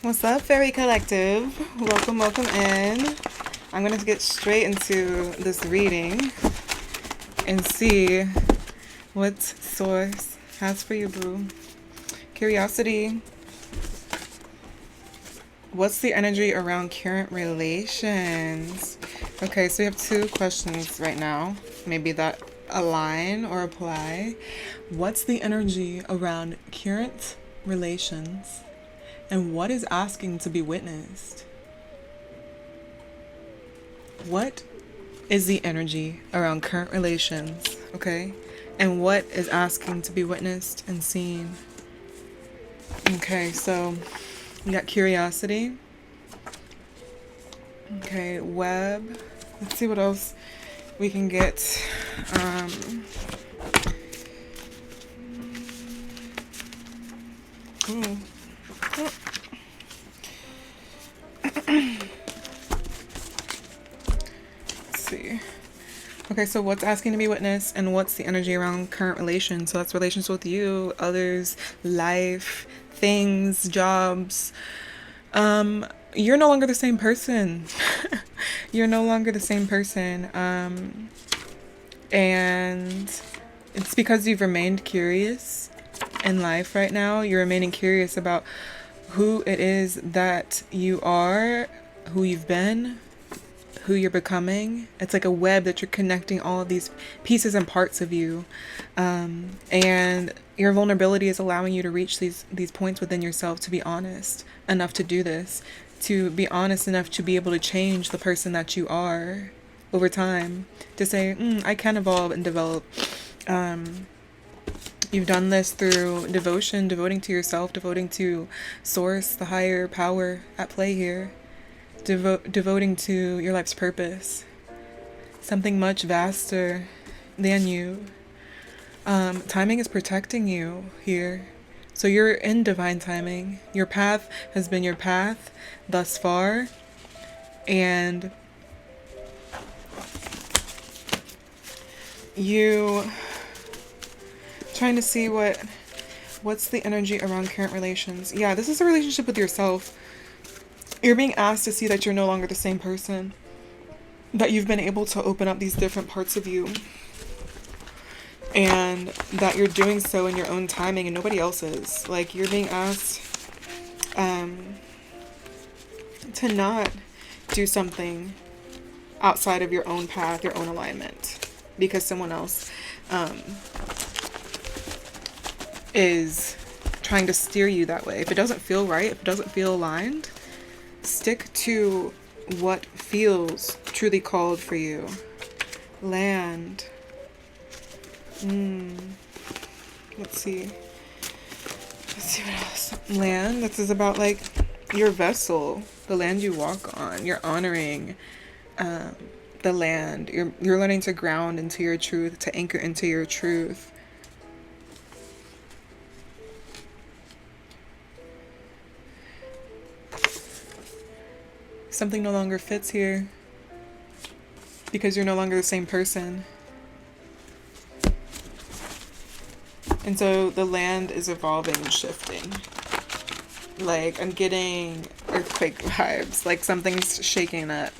What's up, Fairy Collective? Welcome, welcome in. I'm going to get straight into this reading and see what Source has for you, boo. Curiosity. What's the energy around current relations? Okay, so we have two questions right now. Maybe that align or apply. What's the energy around current relations? And what is asking to be witnessed? What is the energy around current relations, okay? And what is asking to be witnessed and seen? Okay, so we got curiosity. Okay, web. Let's see what else we can get. Ooh. Let's see. Okay, so what's asking to be witnessed and what's the energy around current relations? So that's relations with you, others, life, things, jobs. You're no longer the same person. You're no longer the same person. And it's because you've remained curious in life right now. You're remaining curious about who it is that you are, who you've been, who you're becoming. It's like a web that you're connecting all of these pieces and parts of you. And your vulnerability is allowing you to reach these points within yourself to be honest enough to do this, to be honest enough to be able to change the person that you are over time, to say, I can evolve and develop. You've done this through devotion, devoting to yourself, devoting to source, the higher power at play here, devoting to your life's purpose, something much vaster than you. Timing is protecting you here. So you're in divine timing. Your path has been your path thus far. And you trying to see what's the energy around current relations. Yeah, this is a relationship with yourself. You're being asked to see that you're no longer the same person, that you've been able to open up these different parts of you, and that you're doing so in your own timing and nobody else's. Like, you're being asked to not do something outside of your own path, your own alignment, because someone else is trying to steer you that way. If it doesn't feel right, if it doesn't feel aligned, stick to what feels truly called for you. Land. Let's see what else. Land. This is about like your vessel, the land you walk on. You're honoring the land. You're learning to ground into your truth, to anchor into your truth. Something no longer fits here because you're no longer the same person. And so the land is evolving and shifting. Like, I'm getting earthquake vibes, like something's shaking up.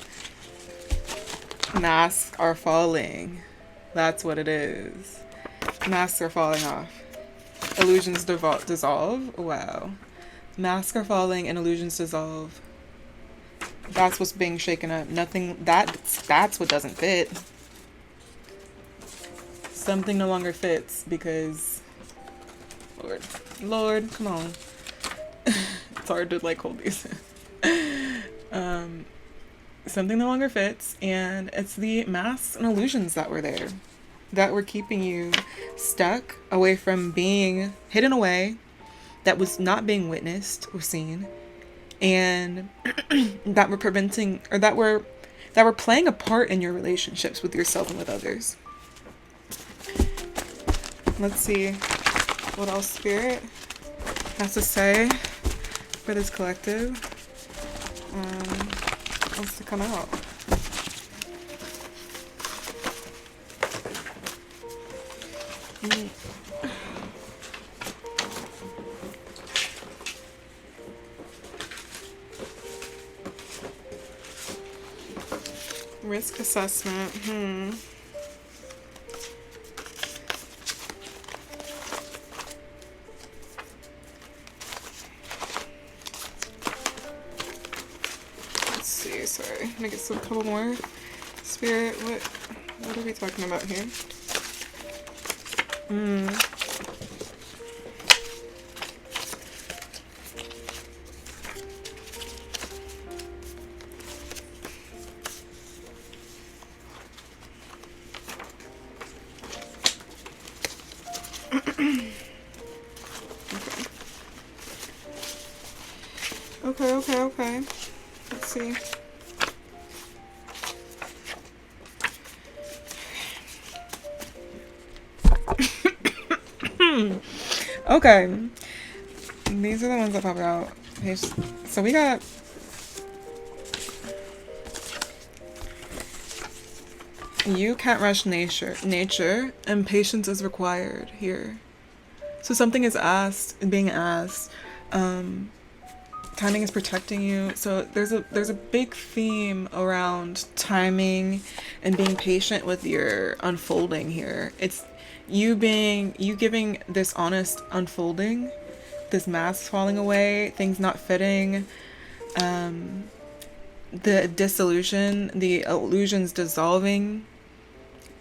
Masks are falling. That's what it is. Masks are falling off. Illusions dissolve. Wow. Masks are falling and illusions dissolve. That's what's being shaken up. That's what doesn't fit. Something no longer fits because, Lord, come on. It's hard to like hold these. Something no longer fits, and it's the masks and illusions that were there, that were keeping you stuck away from being hidden away, that was not being witnessed or seen, and that were preventing, or that were playing a part in your relationships with yourself and with others. Let's see what else Spirit has to say for this collective. Wants to come out. Risk assessment. Let's see. Sorry. I'm gonna get a couple more. Spirit, what are we talking about here? Okay. Let's see. Okay. These are the ones that pop out. So we got... You can't rush nature, and patience is required here. So something is being asked. Timing is protecting you. So there's a big theme around timing and being patient with your unfolding here. It's you giving this honest unfolding, this mask falling away, things not fitting, the dissolution, the illusions dissolving.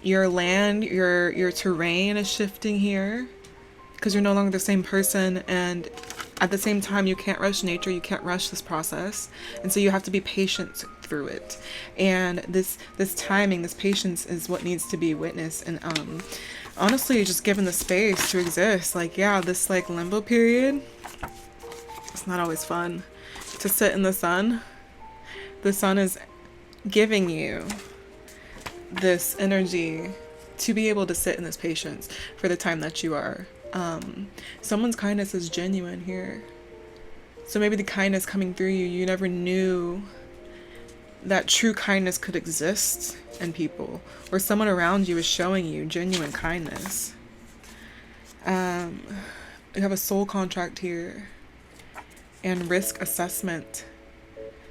Your land, your terrain is shifting here because you're no longer the same person, and at the same time you can't rush nature, you can't rush this process, and so you have to be patient through it. And this timing, this patience is what needs to be witnessed, and honestly just given the space to exist. Like, yeah, this like limbo period, it's not always fun to sit in the sun. The sun is giving you this energy to be able to sit in this patience for the time that you are. Someone's kindness is genuine here. So maybe the kindness coming through you never knew that true kindness could exist in people, or someone around you is showing you genuine kindness. You have a soul contract here and risk assessment.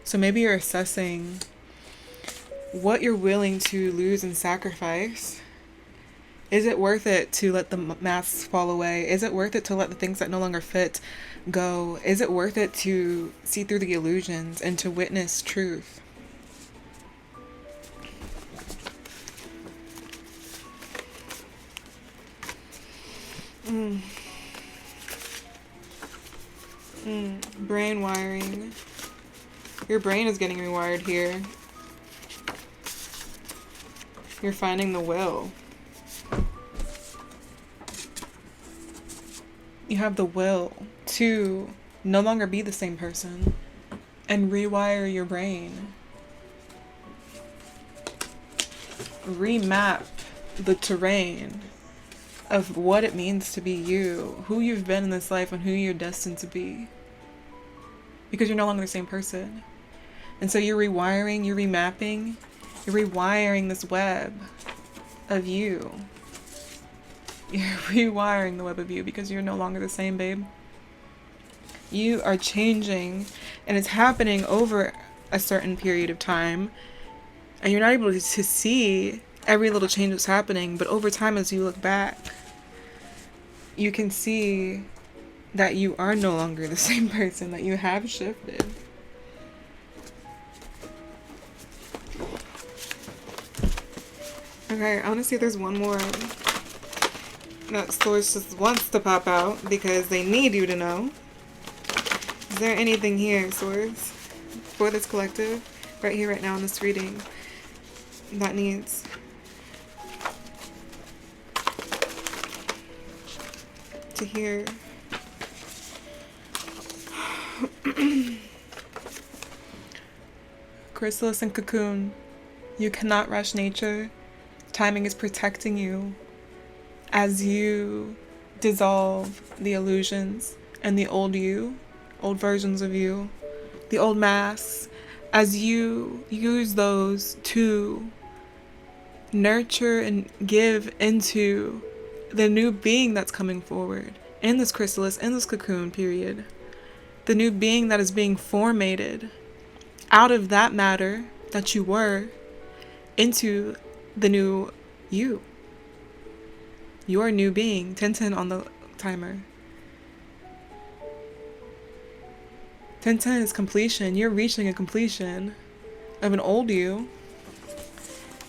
So maybe you're assessing what you're willing to lose and sacrifice. Is it worth it to let the masks fall away? Is it worth it to let the things that no longer fit go? Is it worth it to see through the illusions and to witness truth? Brain wiring. Your brain is getting rewired here. You're finding the will. You have the will to no longer be the same person and rewire your brain. Remap the terrain of what it means to be you, who you've been in this life, and who you're destined to be. Because you're no longer the same person. And so you're rewiring, you're remapping, you're rewiring this web of you. You're rewiring the web of you because you're no longer the same, babe. You are changing, and it's happening over a certain period of time, and you're not able to see every little change that's happening, but over time, as you look back, you can see that you are no longer the same person, that you have shifted. Okay, I want to see if there's one more that source just wants to pop out because they need you to know. Is there anything here, source, for this collective, right here, right now in this reading, that needs to hear? Chrysalis and cocoon. You cannot rush nature. Timing is protecting you as you dissolve the illusions and the old you, old versions of you, the old masks, as you use those to nurture and give into the new being that's coming forward in this chrysalis, in this cocoon period. The new being that is being formated out of that matter that you were, into the new you. Your new being. 10-10 on the timer. 10-10 is completion. You're reaching a completion of an old you.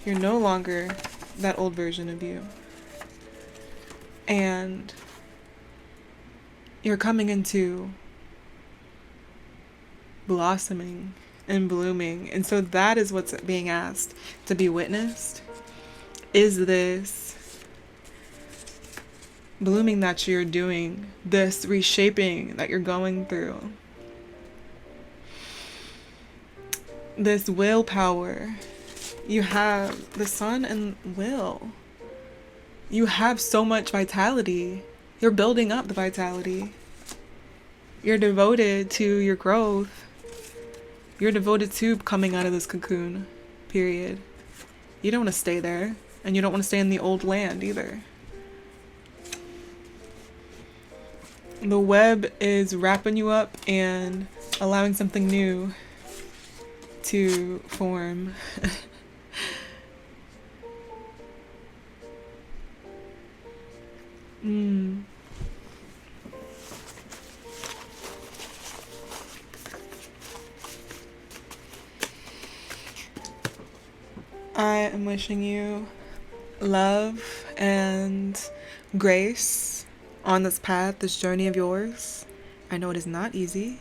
You're no longer that old version of you. And you're coming into blossoming and blooming. And so that is what's being asked to be witnessed. Is this blooming that you're doing, this reshaping that you're going through, this willpower. You have the sun and will. You have so much vitality. You're building up the vitality. You're devoted to your growth. You're devoted to coming out of this cocoon, period. You don't want to stay there, and you don't want to stay in the old land either. The web is wrapping you up and allowing something new to form. I am wishing you love and grace on this path, this journey of yours. I know it is not easy.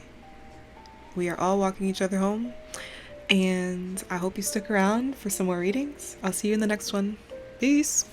We are all walking each other home. And I hope you stick around for some more readings. I'll see you in the next one. Peace.